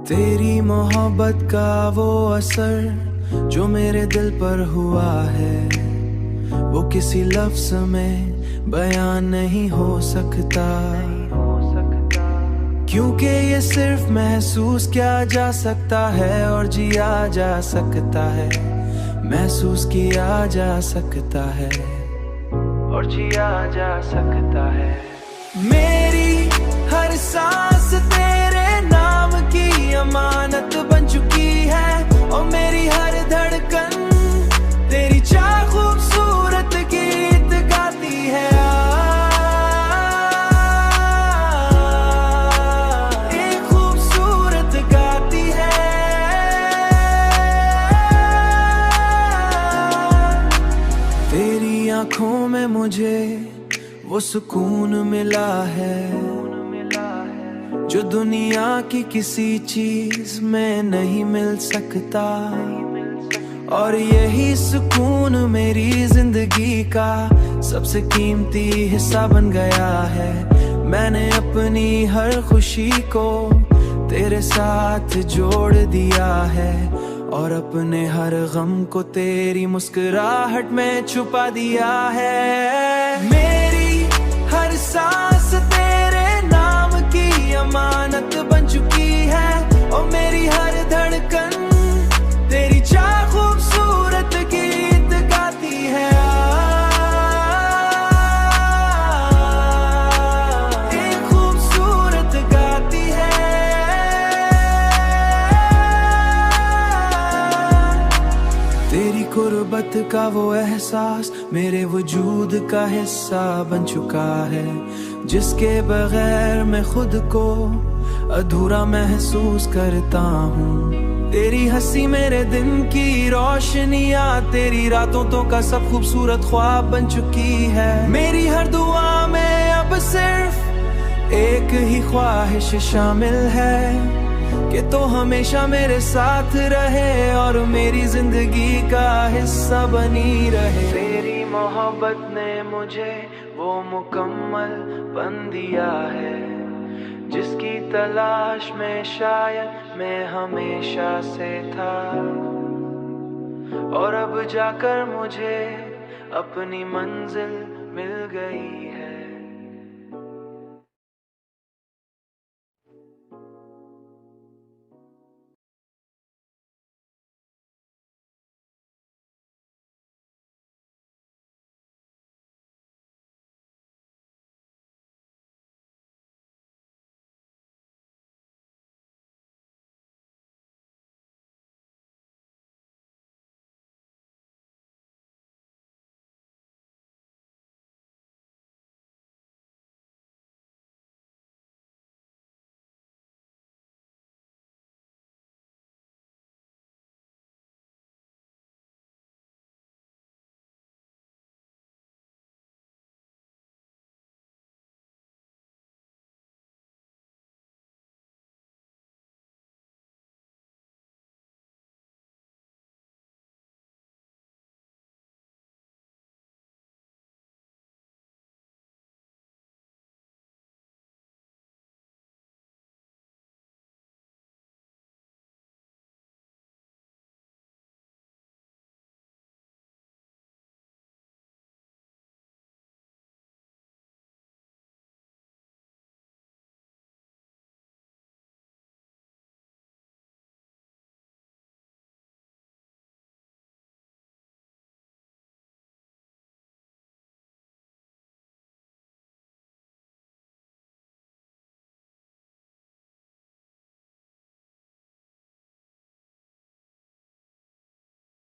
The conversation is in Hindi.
तेरी मोहब्बत का वो असर जो मेरे दिल पर हुआ है, वो किसी लफ्ज में बयान नहीं हो सकता, क्योंकि ये सिर्फ महसूस किया जा सकता है और जिया जा सकता है। महसूस किया जा सकता है और जिया जा सकता है। मेरी हर सांस तेरे नाम की अमानत बन चुकी है और मेरी हर धड़कन तेरी चाह खूबसूरत गीत गाती है। एक खूबसूरत गाती है। तेरी आंखों में मुझे वो सुकून मिला है जो दुनिया की किसी चीज में नहीं मिल सकता, और यही सुकून मेरी जिंदगी का सबसे कीमती हिस्सा बन गया है। मैंने अपनी हर खुशी को तेरे साथ जोड़ दिया है और अपने हर गम को तेरी मुस्कुराहट में छुपा दिया है। मेरी हर सांस तेरे नाम की अमानत बन चुकी है और मेरी हर धड़कन तेरी चाह खूबसूरत गीत गाती है। एक खूबसूरत गाती है। तेरी गुर्बत का वो एहसास मेरे वजूद का हिस्सा बन चुका है, जिसके बगैर मैं खुद को अधूरा महसूस करता हूँ। तेरी हंसी मेरे दिन की रोशनियाँ तेरी रातों तो का सब खूबसूरत ख्वाब बन चुकी है। मेरी हर दुआ में अब सिर्फ एक ही ख्वाहिश शामिल है कि तो हमेशा मेरे साथ रहे और मेरी जिंदगी का हिस्सा बनी रहे। तेरी मोहब्बत ने मुझे वो मुकम्मल बन दिया है जिसकी तलाश में शायद मैं हमेशा से था, और अब जाकर मुझे अपनी मंजिल मिल गई है।